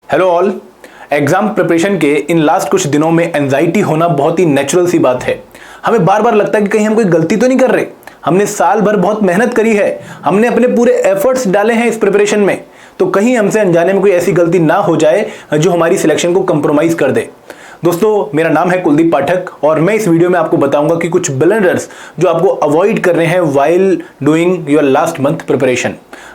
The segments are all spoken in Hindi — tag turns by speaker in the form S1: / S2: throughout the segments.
S1: Hello all. एग्जाम प्रिपरेशन के इन लास्ट कुछ दिनों में एंजाइटी होना बहुत ही नेचुरल सी बात है। हमें बार बार लगता है कि कहीं हम कोई गलती तो नहीं कर रहे। हमने साल भर बहुत मेहनत करी है, हमने अपने पूरे एफर्ट्स डाले हैं इस प्रिपरेशन में, तो कहीं हमसे अनजाने में कोई ऐसी गलती ना हो जाए जो हमारी सिलेक्शन को कंप्रोमाइज कर दे। दोस्तों, मेरा नाम है कुलदीप पाठक और मैं इस वीडियो में आपको बताऊंगा कि कुछ ब्लंडर्स जो आपको अवॉइड करने हैं while doing your last month preparation.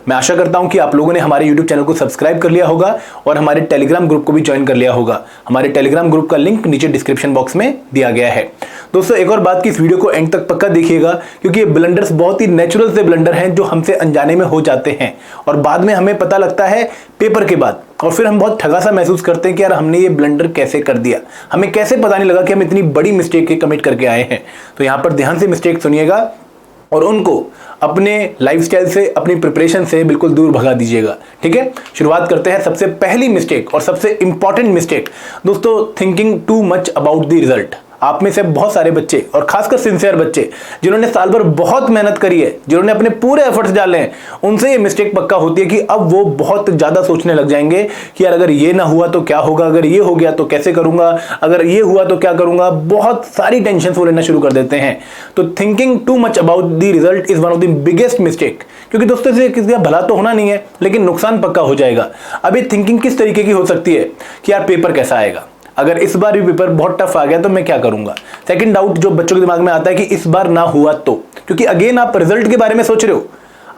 S1: मैं आशा करता हूं कि आप लोगों ने हमारे YouTube चैनल को सब्सक्राइब कर लिया होगा और हमारे टेलीग्राम ग्रुप को भी ज्वाइन कर लिया होगा। हमारे टेलीग्राम ग्रुप का लिंक नीचे डिस्क्रिप्शन बॉक्स में दिया गया है। दोस्तों, एक और बात कि इस वीडियो को एंड तक पक्का देखिएगा, क्योंकि ये ब्लंडर्स बहुत ही नेचुरल से ब्लंडर हैं जो हमसे अनजाने में हो जाते हैं और बाद में हमें पता लगता है पेपर के बाद, और फिर हम बहुत ठगा सा महसूस करते हैं कि यार हमने ये ब्लंडर कैसे कर दिया, हमें कैसे पता नहीं लगा कि हम इतनी बड़ी मिस्टेक कमिट करके आए हैं। तो यहाँ पर ध्यान से मिस्टेक सुनिएगा और उनको अपने लाइफस्टाइल से, अपनी प्रिपरेशन से बिल्कुल दूर भगा दीजिएगा। ठीक है, शुरुआत करते हैं। सबसे पहली मिस्टेक और सबसे इंपॉर्टेंट मिस्टेक दोस्तों, thinking too much about the result. आप में से बहुत सारे बच्चे और खासकर सिंसियर बच्चे जिन्होंने साल भर बहुत मेहनत करी है, जिन्होंने अपने पूरे एफर्ट्स डाले हैं, उनसे ये मिस्टेक पक्का होती है कि अब वो बहुत ज्यादा सोचने लग जाएंगे कि यार अगर ये ना हुआ तो क्या होगा, अगर ये हो गया तो कैसे करूंगा, अगर ये हुआ तो क्या करूंगा। बहुत सारी टेंशन वो लेना शुरू कर देते हैं। तो thinking too much about the result is one of the biggest mistake, क्योंकि दोस्तों इसे किसी का भला तो होना नहीं है लेकिन नुकसान पक्का हो जाएगा। अब ये थिंकिंग किस तरीके की हो सकती है कि यार पेपर कैसा आएगा, अगर इस बार भी पेपर बहुत टफ आ गया तो मैं क्या करूंगा। सेकंड डाउट जो बच्चों के दिमाग में आता है कि इस बार ना हुआ तो, क्योंकि अगेन आप रिजल्ट के बारे में सोच रहे हो,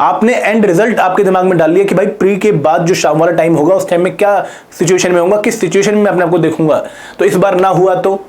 S1: आपने एंड रिजल्ट आपके दिमाग में डाल लिया कि भाई प्री के बाद जो शाम वाला टाइम होगा उस टाइम में क्या सिचुएशन में होगा, किस सिचुएशन में अपने आप को देखूंगा, तो इस बार ना हुआ तो।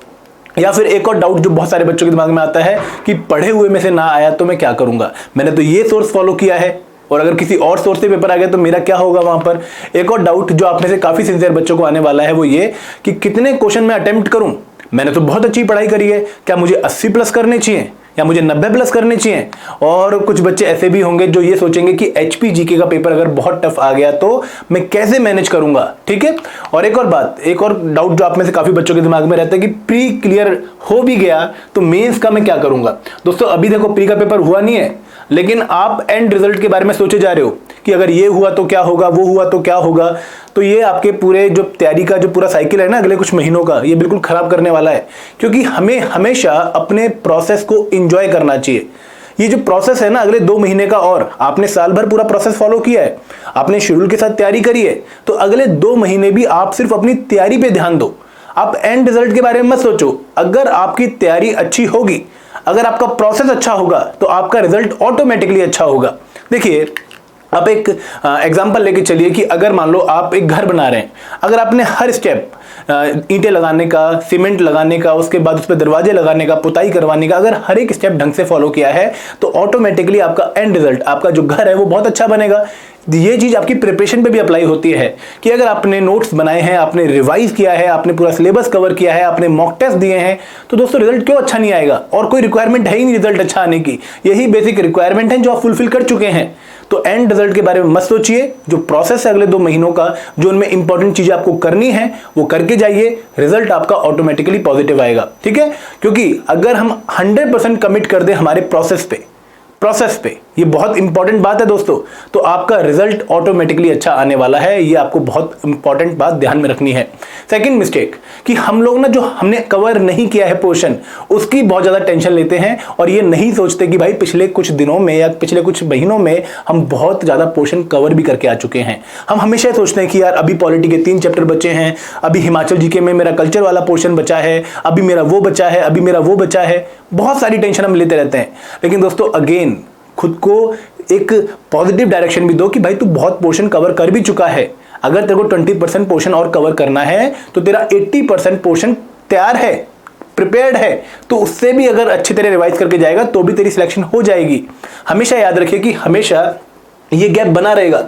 S1: या फिर एक और डाउट जो बहुत सारे बच्चों के दिमाग में आता है कि पढ़े हुए में से ना आया तो मैं क्या करूंगा, मैंने तो ये सोर्स फॉलो किया है और अगर किसी और सोर्स से पेपर आ गया तो मेरा क्या होगा वहां पर। एक और डाउट जो आप में से काफी सिंसियर बच्चों को आने वाला है वो ये कि कितने क्वेश्चन मैं अटेम्प्ट करूं, मैंने तो बहुत अच्छी पढ़ाई करी है, क्या मुझे 80 प्लस करने चाहिए या मुझे 90 प्लस करने चाहिए। और कुछ बच्चे ऐसे भी होंगे जो ये सोचेंगे कि HP GK का पेपर अगर बहुत टफ आ गया तो मैं कैसे मैनेज करूंगा। ठीक है, और एक और बात, एक और डाउट जो आप में से काफी बच्चों के दिमाग में रहता है कि प्री क्लियर हो भी गया तो मेंस का मैं क्या करूंगा। दोस्तों, अभी देखो प्री का पेपर हुआ नहीं है लेकिन आप एंड रिजल्ट के बारे में सोचे जा रहे हो कि अगर ये हुआ तो क्या होगा, वो हुआ तो क्या होगा। तो ये आपके पूरे जो तैयारी का जो पूरा साइकिल है ना अगले कुछ महीनों का, ये बिल्कुल खराब करने वाला है। क्योंकि हमें हमेशा अपने प्रोसेस को एंजॉय करना चाहिए। ये जो प्रोसेस है ना अगले 2 महीने का, और आपने साल भर पूरा प्रोसेस फॉलो किया है, आपने शेड्यूल के साथ तैयारी करी है, तो अगले 2 महीने भी आप सिर्फ अपनी तैयारी पे ध्यान दो। आप एंड रिजल्ट के बारे में मत सोचो। अगर आपकी तैयारी अच्छी होगी, अगर आपका प्रोसेस अच्छा होगा तो आपका रिजल्ट ऑटोमेटिकली अच्छा होगा। देखिए, आप एक एग्जांपल लेके चलिए कि अगर मान लो आप एक घर बना रहे हैं, अगर आपने हर स्टेप ईंटें लगाने का, सीमेंट लगाने का, उसके बाद उस पर दरवाजे लगाने का, पुताई करवाने का, अगर हर एक स्टेप ढंग से फॉलो किया है तो ऑटोमेटिकली आपका एंड रिजल्ट, आपका जो घर है वो बहुत अच्छा बनेगा। ये चीज आपकी प्रिपरेशन पे भी अप्लाई होती है कि अगर आपने नोट्स बनाए हैं, आपने रिवाइज किया है, आपने पूरा सिलेबस कवर किया है, आपने मॉक टेस्ट दिए हैं, तो दोस्तों रिजल्ट क्यों अच्छा नहीं आएगा। और कोई रिक्वायरमेंट है ही नहीं रिजल्ट अच्छा आने की, यही बेसिक रिक्वायरमेंट है जो आप फुलफिल कर चुके हैं। तो एंड रिजल्ट के बारे में मत सोचिए, जो प्रोसेस है अगले 2 महीनों का, जो उनमें इंपॉर्टेंट चीजें आपको करनी है वो करके जाइए, रिजल्ट आपका ऑटोमेटिकली पॉजिटिव आएगा। ठीक है, क्योंकि अगर हम 100% कमिट कर दें हमारे प्रोसेस पे, ये बहुत इंपॉर्टेंट बात है दोस्तों, तो आपका रिजल्ट ऑटोमेटिकली अच्छा आने वाला है। ये आपको बहुत इंपॉर्टेंट बात ध्यान में रखनी है। सेकंड मिस्टेक कि हम लोग ना जो हमने कवर नहीं किया है पोर्शन, उसकी बहुत ज्यादा टेंशन लेते हैं और ये नहीं सोचते कि भाई पिछले कुछ दिनों में या पिछले कुछ महीनों में हम बहुत ज्यादा पोर्शन कवर भी करके आ चुके हैं। हम हमेशा सोचते हैं कि यार अभी पॉलिटी के 3 चैप्टर बचे हैं, अभी हिमाचल जीके में मेरा कल्चर वाला पोर्शन बचा है, अभी मेरा वो बचा है, अभी मेरा वो बचा है। बहुत सारी टेंशन हम लेते रहते हैं। लेकिन दोस्तों अगेन खुद को एक पॉजिटिव डायरेक्शन भी दो कि भाई तू बहुत पोर्शन कवर कर भी चुका है। अगर तेरे को 20% पोर्शन और कवर करना है तो तेरा 80% पोर्शन तैयार है, प्रिपेयर्ड है, तो उससे भी अगर अच्छी तरह रिवाइज करके जाएगा तो भी तेरी सिलेक्शन हो जाएगी। हमेशा याद रखिए कि हमेशा ये गैप बना रहेगा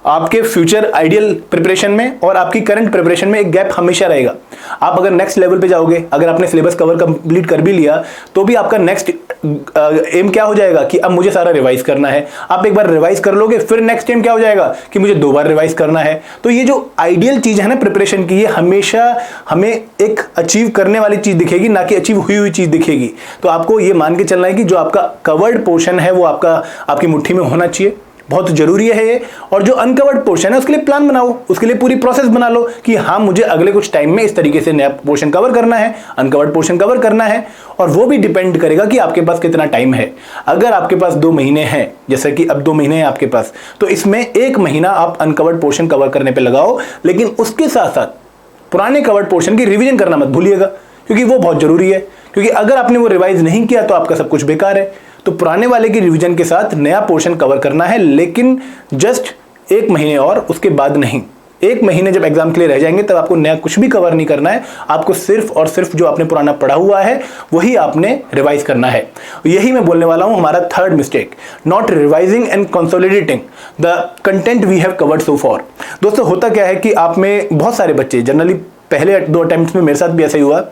S1: आपके फ्यूचर आइडियल प्रिपरेशन में और आपकी करंट प्रिपरेशन में, एक गैप हमेशा रहेगा। आप अगर नेक्स्ट लेवल पे जाओगे, अगर आपने सिलेबस कवर कंप्लीट कर भी लिया तो भी आपका नेक्स्ट एम क्या हो जाएगा कि अब मुझे सारा रिवाइज करना है। आप एक बार रिवाइज कर लोगे, फिर नेक्स्ट एम क्या हो जाएगा कि मुझे 2 बार रिवाइज करना है। तो ये जो आइडियल चीज है ना प्रिपरेशन की, ये हमेशा हमें एक अचीव करने वाली चीज दिखेगी, ना कि अचीव हुई हुई चीज दिखेगी। तो आपको ये मान के चलना है कि जो आपका कवर्ड पोर्शन है वो आपकी मुट्ठी में होना चाहिए। बहुत जरूरी है ये। और जो अनकवर्ड पोर्शन है उसके लिए प्लान बनाओ, उसके लिए पूरी प्रोसेस बना लो कि हाँ मुझे अगले कुछ टाइम में इस तरीके से नया पोर्शन कवर करना है, अनकवर्ड पोर्शन कवर करना है। और वो भी डिपेंड करेगा कि आपके पास कितना टाइम है। अगर आपके पास 2 महीने हैं, जैसे कि अब 2 महीने हैं आपके पास, तो इसमें 1 महीना आप अनकवर्ड पोर्शन कवर करने पे लगाओ, लेकिन उसके साथ साथ पुराने कवर्ड पोर्शन की रिवीजन करना मत भूलिएगा, क्योंकि वो बहुत जरूरी है। क्योंकि अगर आपने वो रिवाइज नहीं किया तो आपका सब कुछ बेकार है। तो पुराने वाले की रिवीजन के साथ नया पोर्शन कवर करना है, लेकिन जस्ट 1 महीने और उसके बाद नहीं। 1 महीने जब एग्जाम के लिए रह जाएंगे तब आपको नया कुछ भी कवर नहीं करना है। आपको सिर्फ और सिर्फ जो आपने पुराना पढ़ा हुआ है वही आपने रिवाइज करना है। यही मैं बोलने वाला हूं हमारा third mistake, not revising and consolidating the content we have covered so far. दोस्तों होता क्या है कि आप में बहुत सारे बच्चे, जनरली पहले 2 अटेम्प्ट्स में मेरे साथ भी ऐसा ही हुआ,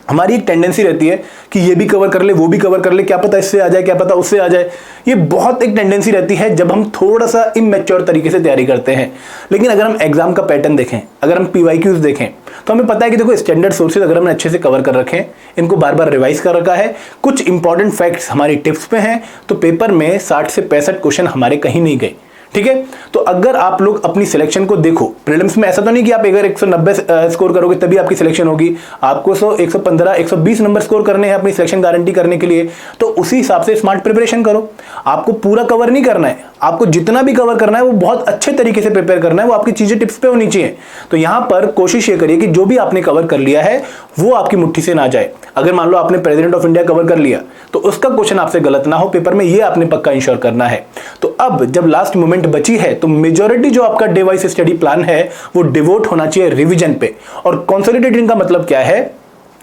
S1: हमारी एक टेंडेंसी रहती है कि ये भी कवर कर ले, वो भी कवर कर ले, क्या पता इससे आ जाए, क्या पता उससे आ जाए। ये बहुत एक टेंडेंसी रहती है जब हम थोड़ा सा इमैच्योर तरीके से तैयारी करते हैं। लेकिन अगर हम एग्जाम का पैटर्न देखें, अगर हम PYQs देखें, तो हमें पता है कि देखो स्टैंडर्ड सोर्सेज अगर हमने अच्छे से कवर कर रखे हैं, इनको बार बार रिवाइज कर रखा है, कुछ इंपॉर्टेंट फैक्ट्स हमारी टिप्स पे हैं, तो पेपर में 60 से 65 क्वेश्चन हमारे कहीं नहीं गए। ठीक है, तो अगर आप लोग अपनी सिलेक्शन को देखो, प्रीलिम्स में ऐसा तो नहीं कि आप अगर 190 स्कोर करोगे तभी आपकी सिलेक्शन होगी। आपको 115 120 नंबर स्कोर करने हैं अपनी सिलेक्शन गारंटी करने के लिए, तो उसी हिसाब से स्मार्ट प्रिपरेशन करो। आपको पूरा कवर नहीं करना है, आपको जितना भी कवर करना है वो बहुत अच्छे तरीके से प्रिपेयर करना है, वो आपकी चीजें टिप्स पे होनी चाहिए। तो यहां पर कोशिश ये करिए कि जो भी आपने कवर कर लिया है वो आपकी मुट्ठी से ना जाए। अगर मान लो आपने प्रेसिडेंट ऑफ इंडिया कवर कर लिया तो उसका क्वेश्चन आपसे गलत ना हो पेपर में, ये आपने पक्का इंश्योर करना है। तो अब जब लास्ट मोमेंट बची है तो मेजॉरिटी जो आपका डे वाइज स्टडी प्लान है वो डिवोट होना चाहिए रिवीजन पे। और कंसोलिडेटिंग का मतलब क्या है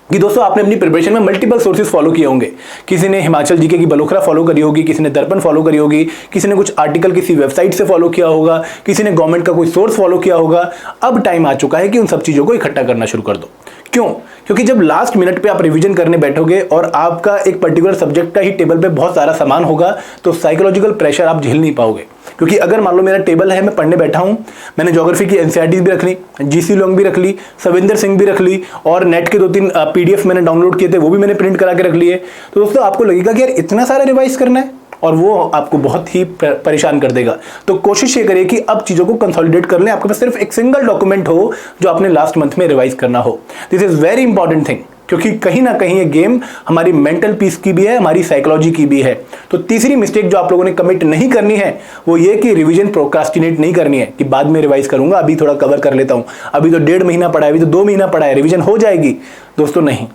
S1: कि दोस्तों आपने अपनी प्रिपरेशन में मल्टीपल सोर्सेज फॉलो किए होंगे। किसी ने हिमाचल जीके की बलोखरा फॉलो करी होगी, किसी ने दर्पण फॉलो करी होगी, किसी ने कुछ आर्टिकल किसी वेबसाइट से फॉलो किया होगा, किसी ने गवर्नमेंट का कोई सोर्स फॉलो किया होगा। अब टाइम आ चुका है कि उन सब चीजों को इकट्ठा करना शुरू कर दो। क्यों? क्योंकि जब लास्ट मिनट पे आप रिवीजन करने बैठोगे और आपका एक पर्टिकुलर सब्जेक्ट का ही टेबल पे बहुत सारा सामान होगा तो साइकोलॉजिकल प्रेशर आप झेल नहीं पाओगे। क्योंकि अगर मान लो मेरा टेबल है, मैं पढ़ने बैठा हूं, मैंने ज्योग्राफी की एनसीईआरटी भी रख ली, जीसी लॉन्ग भी रख ली, सविंदर सिंह भी रख ली, और नेट के 2-3 PDF मैंने डाउनलोड किए थे वो भी मैंने प्रिंट करा के रख लिए, तो दोस्तों आपको लगेगा कि यार इतना सारा रिवाइज करना है और वो आपको बहुत ही परेशान कर देगा। तो कोशिश ये करिए कि अब चीजों को कंसोलिडेट कर लें, आपके पास सिर्फ एक सिंगल डॉक्यूमेंट हो जो आपने लास्ट मंथ में रिवाइज करना हो। This is very important thing, क्योंकि कहीं ना कहीं ये गेम हमारी मेंटल पीस की भी है, हमारी साइकोलॉजी की भी है। तो तीसरी मिस्टेक जो आप लोगों ने कमिट नहीं करनी है वो ये कि रिवीजन प्रोक्रास्टिनेट नहीं करनी है कि बाद में रिवाइज करूंगा, अभी थोड़ा कवर कर लेता हूं, अभी तो 1.5 महीना पड़ा है, अभी तो 2 महीना पड़ा है, रिवीजन हो जाएगी। दोस्तों नहीं,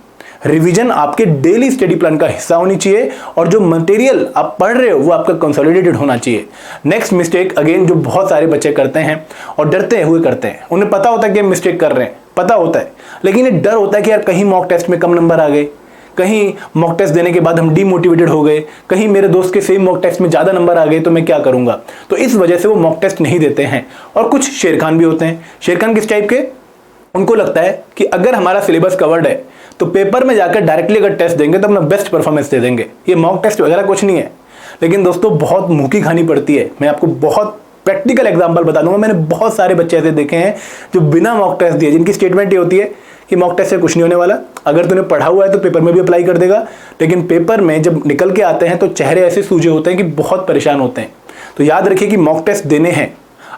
S1: रिवीजन आपके डेली स्टडी प्लान का हिस्सा होनी चाहिए और जो मटेरियल आप पढ़ रहे हो वो आपका कंसोलिडेटेड होना चाहिए। नेक्स्ट मिस्टेक अगेन जो बहुत सारे बच्चे करते हैं और डरते हुए करते हैं, उन्हें पता होता है कि हम मिस्टेक कर रहे हैं, पता होता है, लेकिन ये डर होता है कि यार कहीं मॉक टेस्ट में कम नंबर आ गए, कहीं मॉक टेस्ट देने के बाद हम डीमोटिवेटेड हो गए, कहीं मेरे दोस्त के सेम मॉक टेस्ट में ज्यादा नंबर आ गए तो मैं क्या करूंगा। तो इस वजह से वो मॉक टेस्ट नहीं देते हैं। और कुछ शेरखान भी होते हैं। शेरखान किस टाइप के? उनको लगता है कि अगर हमारा सिलेबस कवर्ड है तो पेपर में जाकर डायरेक्टली अगर टेस्ट देंगे तो अपना बेस्ट परफॉर्मेंस दे देंगे। ये मॉक टेस्ट वगैरह कुछ नहीं है। लेकिन दोस्तों बहुत मुंह की खानी पड़ती है। मैं आपको बहुत प्रैक्टिकल एग्जांपल बता दूंगा। मैंने बहुत सारे बच्चे ऐसे देखे हैं जो बिना मॉक टेस्ट दिए, जिनकी स्टेटमेंट ये होती है कि मॉक टेस्ट से कुछ नहीं होने वाला, अगर तूने पढ़ा हुआ है तो पेपर में भी अप्लाई कर देगा। लेकिन पेपर में जब निकल के आते हैं तो चेहरे ऐसे सूजे होते हैं कि बहुत परेशान होते हैं। तो याद रखिए कि मॉक टेस्ट देने हैं।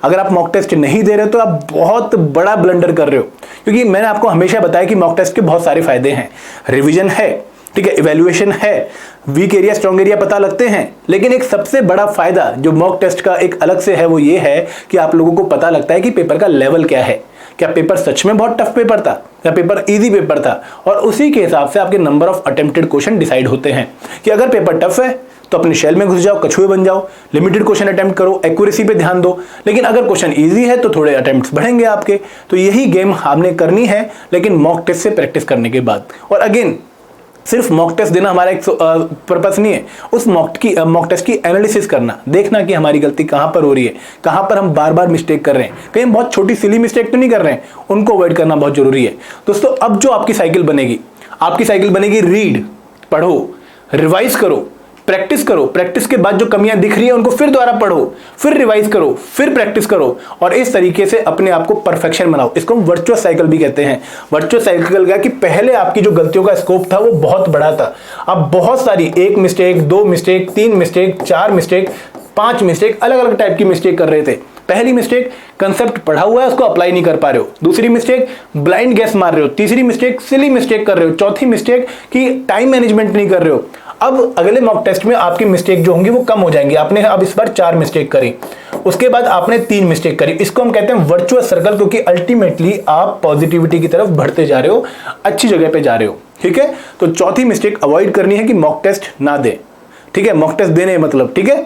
S1: अगर आप मॉक टेस्ट नहीं दे रहे हो तो आप बहुत बड़ा ब्लंडर कर रहे हो, क्योंकि मैंने आपको हमेशा बताया कि मॉक टेस्ट के बहुत सारे फायदे हैं। रिवीजन है, ठीक है, इवैल्यूएशन है, वीक एरिया स्ट्रॉन्ग एरिया पता लगते हैं, लेकिन एक सबसे बड़ा फायदा जो मॉक टेस्ट का एक अलग से है वो ये है कि आप लोगों को पता लगता है कि पेपर का लेवल क्या है। क्या पेपर सच में बहुत टफ पेपर था, क्या पेपर इजी पेपर था, और उसी के हिसाब से आपके number of attempted question decide होते हैं कि अगर पेपर टफ है तो अपने शेल में घुस जाओ, कछुए बन जाओ, लिमिटेड क्वेश्चन अटेम्प्ट करो, एक्यूरेसी पे ध्यान दो। लेकिन अगर क्वेश्चन इजी है तो थोड़े अटेम्प्ट्स बढ़ेंगे आपके। तो यही गेम हमने करनी है, लेकिन मॉक टेस्ट से प्रैक्टिस करने के बाद। और अगेन सिर्फ मॉक टेस्ट देना हमारा एक पर्पस नहीं है, उस मॉक टेस्ट की एनालिसिस करना, देखना कि हमारी गलती कहां पर हो रही है, कहां पर हम बार बार मिस्टेक कर रहे हैं, कहीं बहुत छोटी सिली मिस्टेक तो नहीं कर रहे हैं, उनको अवॉइड करना बहुत जरूरी है। दोस्तों अब जो आपकी साइकिल बनेगी रीड, पढ़ो, रिवाइज करो, प्रैक्टिस करो। प्रैक्टिस के बाद जो कमियां दिख रही है उनको फिर दोबारा पढ़ो, फिर रिवाइज करो, फिर प्रैक्टिस करो, और इस तरीके से अपने आप को परफेक्शन बनाओ। इसको हम वर्चुअस साइकिल भी कहते हैं। वर्चुअस साइकिल का कि पहले आपकी जो गलतियों का स्कोप था वो बहुत बड़ा था, अब बहुत सारी 1 mistake, 2 mistake, 3 mistake, 4 mistake, 5 mistake, अलग अलग टाइप की मिस्टेक कर रहे थे। पहली मिस्टेक, कंसेप्ट पढ़ा हुआ है उसको अप्लाई नहीं कर पा रहे हो। दूसरी मिस्टेक, ब्लाइंड गैस मार रहे हो। तीसरी मिस्टेक, सिली मिस्टेक कर रहे हो। चौथी मिस्टेक कि टाइम मैनेजमेंट नहीं कर रहे हो। अब अगले मॉक टेस्ट में आपकी मिस्टेक जो होंगी वो कम हो जाएंगी। आपने अब इस बार 4 मिस्टेक करी, उसके बाद आपने 3 मिस्टेक करी। इसको हम कहते हैं वर्चुअस सर्कल, क्योंकि अल्टीमेटली आप पॉजिटिविटी की तरफ बढ़ते जा रहे हो, अच्छी जगह पे जा रहे हो। ठीक है, तो चौथी मिस्टेक अवॉइड करनी है कि मॉक टेस्ट ना दे। ठीक है, मॉक टेस्ट देने मतलब। ठीक है,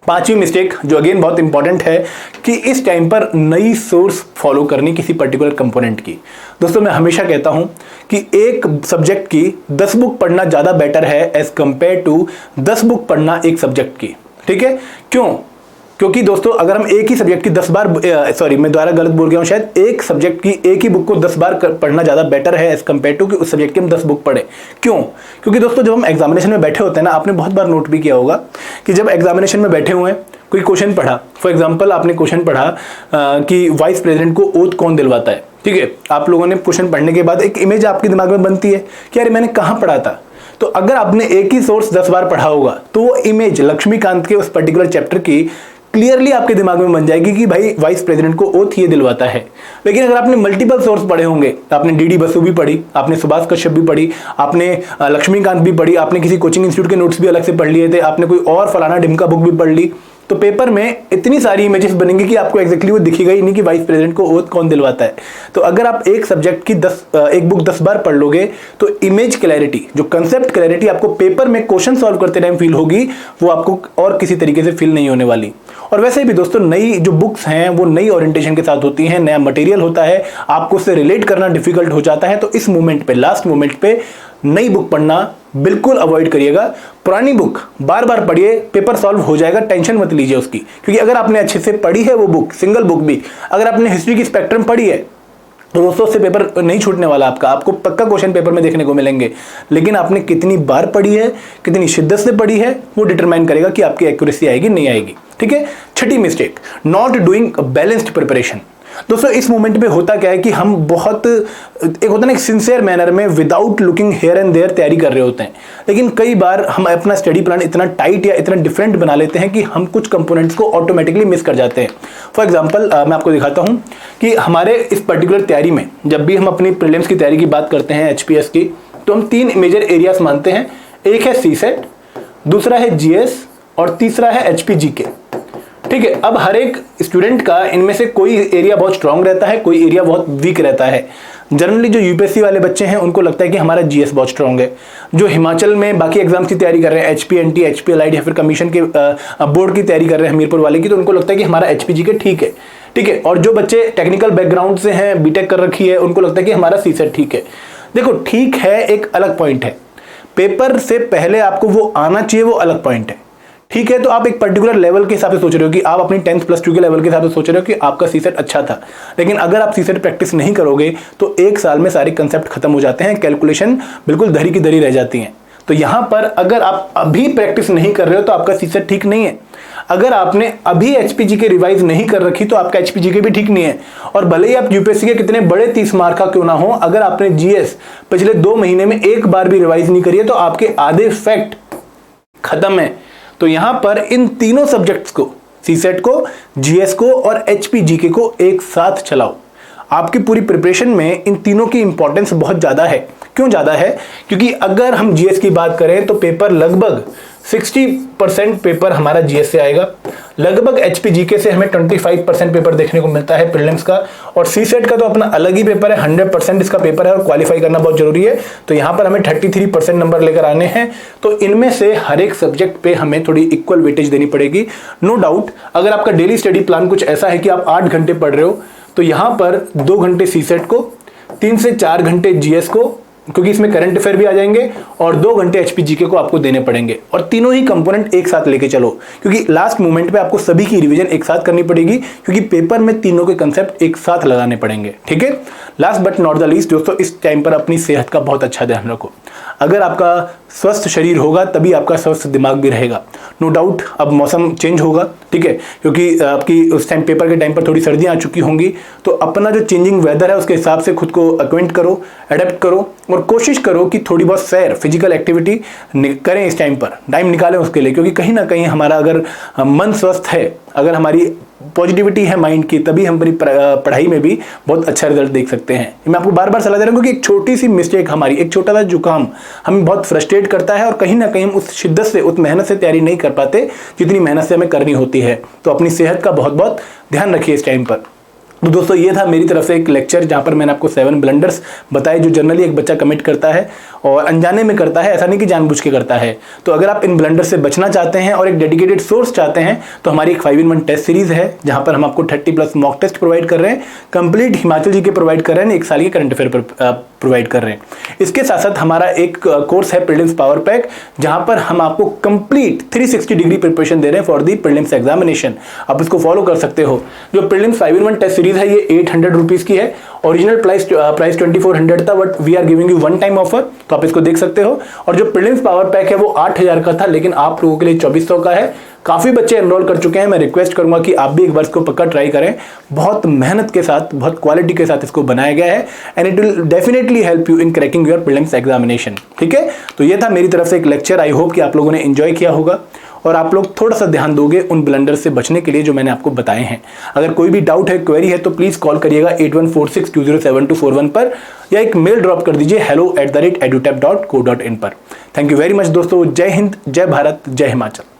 S1: पांचवी मिस्टेक जो अगेन बहुत इंपॉर्टेंट है कि इस टाइम पर नई सोर्स फॉलो करनी किसी पर्टिकुलर कंपोनेंट की। दोस्तों मैं हमेशा कहता हूं कि एक सब्जेक्ट की 10 बुक पढ़ना ज्यादा बेटर है एज कंपेयर टू 10 बुक पढ़ना एक सब्जेक्ट की। ठीक है, क्यों? क्योंकि दोस्तों अगर हम एक ही सब्जेक्ट की 10 बार सॉरी मैं दोबारा गलत बोल गया हूं शायद, एक सब्जेक्ट की एक ही बुक को 10 बार पढ़ना ज़्यादा बेटर है एज कम्पेयर टू कि उस सब्जेक्ट की हम 10 बुक पढ़े। क्यों? क्योंकि दोस्तों जब हम एग्जामिनेशन में बैठे होते हैं ना, आपने बहुत बार नोट भी किया होगा कि जब एग्जामिनेशन में बैठे हुए हैं, कोई क्वेश्चन पढ़ा, फॉर एग्जाम्पल आपने क्वेश्चन पढ़ा कि वाइस प्रेसिडेंट को ओथ कौन दिलवाता है। ठीक है, आप लोगों ने क्वेश्चन पढ़ने के बाद एक इमेज आपके दिमाग में बनती है कि यार मैंने कहाँ पढ़ा था। तो अगर आपने एक ही सोर्स 10 बार पढ़ा होगा तो वो इमेज लक्ष्मीकांत के उस पर्टिकुलर चैप्टर की क्लियरली आपके दिमाग में बन जाएगी कि भाई वाइस प्रेसिडेंट को ओथ ये दिलवाता है। लेकिन अगर आपने मल्टीपल सोर्स पढ़े होंगे, आपने डीडी बसु भी पढ़ी, आपने सुभाष कश्यप भी पढ़ी, आपने लक्ष्मीकांत भी पढ़ी, आपने किसी कोचिंग इंस्टीट्यूट के नोट्स भी अलग से पढ़ लिए थे, आपने कोई और फलाना ढिमका बुक भी पढ़ ली, तो पेपर में इतनी सारी इमेजेस बनेंगी कि आपको एग्जैक्टली वो दिखेगा ही नहीं कि वाइस प्रेसिडेंट को ओथ कौन दिलवाता है। तो अगर आप एक सब्जेक्ट की एक बुक 10 बार पढ़ लोगे तो इमेज क्लैरिटी, जो कंसेप्ट क्लैरिटी आपको पेपर में क्वेश्चन सॉल्व करते टाइम फील होगी, वो आपको और किसी तरीके से फील नहीं होने वाली। और वैसे भी दोस्तों नई जो बुक्स हैं वो नई ओरिएंटेशन के साथ होती हैं, नया मटेरियल होता है, आपको उससे रिलेट करना डिफिकल्ट हो जाता है। तो इस मोमेंट पे, लास्ट मोमेंट पे नई बुक पढ़ना बिल्कुल अवॉइड करिएगा। पुरानी बुक बार बार पढ़िए, पेपर सॉल्व हो जाएगा, टेंशन मत लीजिए उसकी। क्योंकि अगर आपने अच्छे से पढ़ी है वो बुक, सिंगल बुक भी, अगर आपने हिस्ट्री की स्पेक्ट्रम पढ़ी है तो दोस्तों से पेपर नहीं छूटने वाला आपका, आपको पक्का क्वेश्चन पेपर में देखने को मिलेंगे। लेकिन आपने कितनी बार पढ़ी है, कितनी शिद्दत से पढ़ी है, वो डिटरमाइन करेगा कि आपकी एक्यूरेसी आएगी नहीं आएगी। ठीक है, छठी mistake, not doing balanced preparation. दोस्तों इस मोमेंट पे होता क्या है कि हम बहुत एक होता है ना एक सिंसियर मैनर में without looking here and there तैयारी कर रहे होते हैं, लेकिन कई बार हम अपना स्टडी प्लान इतना टाइट या इतना डिफरेंट बना लेते हैं कि हम कुछ कंपोनेंट्स को ऑटोमेटिकली मिस कर जाते हैं। फॉर एग्जांपल मैं आपको दिखाता हूं कि हमारे इस पर्टिकुलर तैयारी में जब भी हम अपनी प्रीलिम्स की तैयारी की बात करते हैं एचपीएस की, तो हम 3 मेजर एरियाज मानते हैं। एक है सीसेट, दूसरा है जीएस और तीसरा है एचपीजीके। ठीक है, अब हर एक स्टूडेंट का इनमें से कोई एरिया बहुत स्ट्रांग रहता है, कोई एरिया बहुत वीक रहता है। जनरली जो यूपीएससी वाले बच्चे हैं उनको लगता है कि हमारा जीएस बहुत स्ट्रांग है। जो हिमाचल में बाकी एग्जाम्स की तैयारी कर रहे हैं, एचपीएनटी, एचपीएलआईडी या फिर कमीशन के बोर्ड की तैयारी कर रहे हैं हमीरपुर वाले की, तो उनको लगता है कि हमारा एचपीजीके ठीक है। ठीक है, और जो बच्चे टेक्निकल बैकग्राउंड से हैं, बीटेक कर रखी है, उनको लगता है कि हमारा सीसेट ठीक है। देखो ठीक है एक अलग पॉइंट है, पेपर से पहले आपको वो आना चाहिए, वो अलग पॉइंट है। ठीक है, तो आप एक पर्टिकुलर लेवल के हिसाब से सोच रहे हो कि आप अपनी 10th + 2 के लेवल के हिसाब से सोच रहे हो कि आपका सीसेट अच्छा था। लेकिन अगर आप सीसेट प्रैक्टिस नहीं करोगे तो 1 साल में सारे कंसेप्ट खत्म हो जाते हैं, कैलकुलेशन बिल्कुल धरी की धरी रह जाती हैं। तो यहां पर अगर आप अभी प्रैक्टिस नहीं कर रहे हो तो आपका सीसेट ठीक नहीं है। अगर आपने अभी एचपीजीके रिवाइज नहीं कर रखी तो आपका एचपीजीके भी ठीक नहीं है। और भले ही आप यूपीएससी के कितने बड़े 30 मार्क का क्यों ना हो, अगर आपने जीएस पिछले 2 महीने में एक बार भी रिवाइज नहीं करी है तो आपके आधे फैक्ट खत्म है। तो यहां पर इन तीनों सब्जेक्ट्स को, सीसेट को, जीएस को और एचपीजीके को एक साथ चलाओ। आपकी पूरी प्रिपरेशन में इन तीनों की इंपॉर्टेंस बहुत ज्यादा है। क्यों ज्यादा है? क्योंकि अगर हम जीएस की बात करें तो पेपर लगभग 60% पेपर हमारा जीएस से आएगा, लगभग एचपीजीके से हमें 25% पेपर देखने को मिलता है प्रीलिम्स का, और सीसेट का तो अपना अलग ही पेपर है, 100% इसका पेपर है और क्वालिफाई करना बहुत जरूरी है। तो यहाँ पर हमें 33% नंबर लेकर आने हैं। तो इनमें से हर एक सब्जेक्ट पे हमें थोड़ी इक्वल वेटेज देनी पड़ेगी। नो डाउट अगर आपका डेली स्टडी प्लान कुछ ऐसा है कि आप 8 घंटे पढ़ रहे हो तो यहाँ पर 2 घंटे सीसेट को, 3 से 4 घंटे जीएस को, क्योंकि इसमें करंट अफेयर भी आ जाएंगे, और 2 घंटे एचपीजीके को आपको देने पड़ेंगे। और तीनों ही कंपोनेंट एक साथ लेके चलो, क्योंकि लास्ट मोमेंट पे आपको सभी की रिवीजन एक साथ करनी पड़ेगी, क्योंकि पेपर में तीनों के कंसेप्ट एक साथ लगाने पड़ेंगे। ठीक है, last but not the least दोस्तों, इस टाइम पर अपनी सेहत का बहुत अच्छा ध्यान रखो। अगर आपका स्वस्थ शरीर होगा तभी आपका स्वस्थ दिमाग भी रहेगा। नो डाउट अब मौसम चेंज होगा, ठीक है, क्योंकि आपकी उस टाइम पेपर के टाइम पर थोड़ी सर्दियाँ आ चुकी होंगी, तो अपना जो चेंजिंग वेदर है उसके हिसाब से खुद को अक्वेंट करो, अडेप्ट करो और कोशिश करो कि थोड़ी बहुत सैर फिजिकल एक्टिविटी करें, इस टाइम पर टाइम निकालें उसके लिए, क्योंकि कहीं ना कहीं हमारा अगर मन स्वस्थ है, अगर हमारी पॉजिटिविटी है माइंड की, तभी हम अपनी पढ़ाई में भी बहुत अच्छा रिजल्ट देख सकते हैं। मैं आपको बार बार सलाह दे रहा हूँ क्योंकि एक छोटी सी मिस्टेक हमारी, एक छोटा सा जुकाम हमें बहुत फ्रस्ट्रेट करता है और कहीं ना कहीं हम उस शिद्दत से, उस मेहनत से तैयारी नहीं कर पाते जितनी मेहनत से हमें करनी होती है। तो अपनी सेहत का बहुत बहुत ध्यान रखिए इस टाइम पर। तो दोस्तों ये था मेरी तरफ से एक लेक्चर जहाँ पर मैंने आपको 7 ब्लंडर्स बताए जो जनरली एक बच्चा कमिट करता है और अनजाने में करता है, ऐसा नहीं कि जानबूझ के करता है। तो अगर आप इन ब्लंडर से बचना चाहते हैं और एक डेडिकेटेड सोर्स चाहते हैं तो हमारी एक 5-in-1 टेस्ट सीरीज है जहाँ पर हम आपको 30+ मॉक टेस्ट प्रोवाइड कर रहे हैं, कंप्लीट हिमाचल जी के प्रोवाइड कर रहे हैं, 1 साल के करंट अफेयर प्रोवाइड कर रहे हैं। इसके साथ साथ हमारा एक कोर्स है प्रीलिम्स पावर पैक, जहाँ पर हम आपको कंप्लीट 360 डिग्री प्रिपरेशन दे रहे हैं फॉर दी प्रीलिम्स एग्जामिनेशन। आप इसको फॉलो कर सकते हो। जो प्रीलिम्स 5-in-1 टेस्ट सीरीज है ये 800 रुपीज़ की है, ओरिजिनल प्राइस 2400 था, but we are giving you 1 time offer, तो आप इसको देख सकते हो। और जो प्रीलिम्स पावर पैक है वो 8000 का था, लेकिन आप लोगों के लिए 2400 का है। काफ़ी बच्चे एनरोल कर चुके हैं, मैं रिक्वेस्ट करूंगा कि आप भी एक बार इसको पक्का ट्राई करें। बहुत मेहनत के साथ, बहुत क्वालिटी के साथ इसको बनाया गया है and it will definitely help you in cracking your prelims examination. ठीक है, तो ये था मेरी तरफ से एक लेक्चर। आई होप कि आप लोगों ने एंजॉय किया होगा और आप लोग थोड़ा सा ध्यान दोगे उन ब्लंडर से बचने के लिए जो मैंने आपको बताए हैं। अगर कोई भी डाउट है, क्वेरी है, तो प्लीज़ कॉल करिएगा 8146207241 पर या एक मेल ड्रॉप कर दीजिए hello@edutap.co.in पर। थैंक यू वेरी मच दोस्तों। जय हिंद, जय भारत, जय हिमाचल।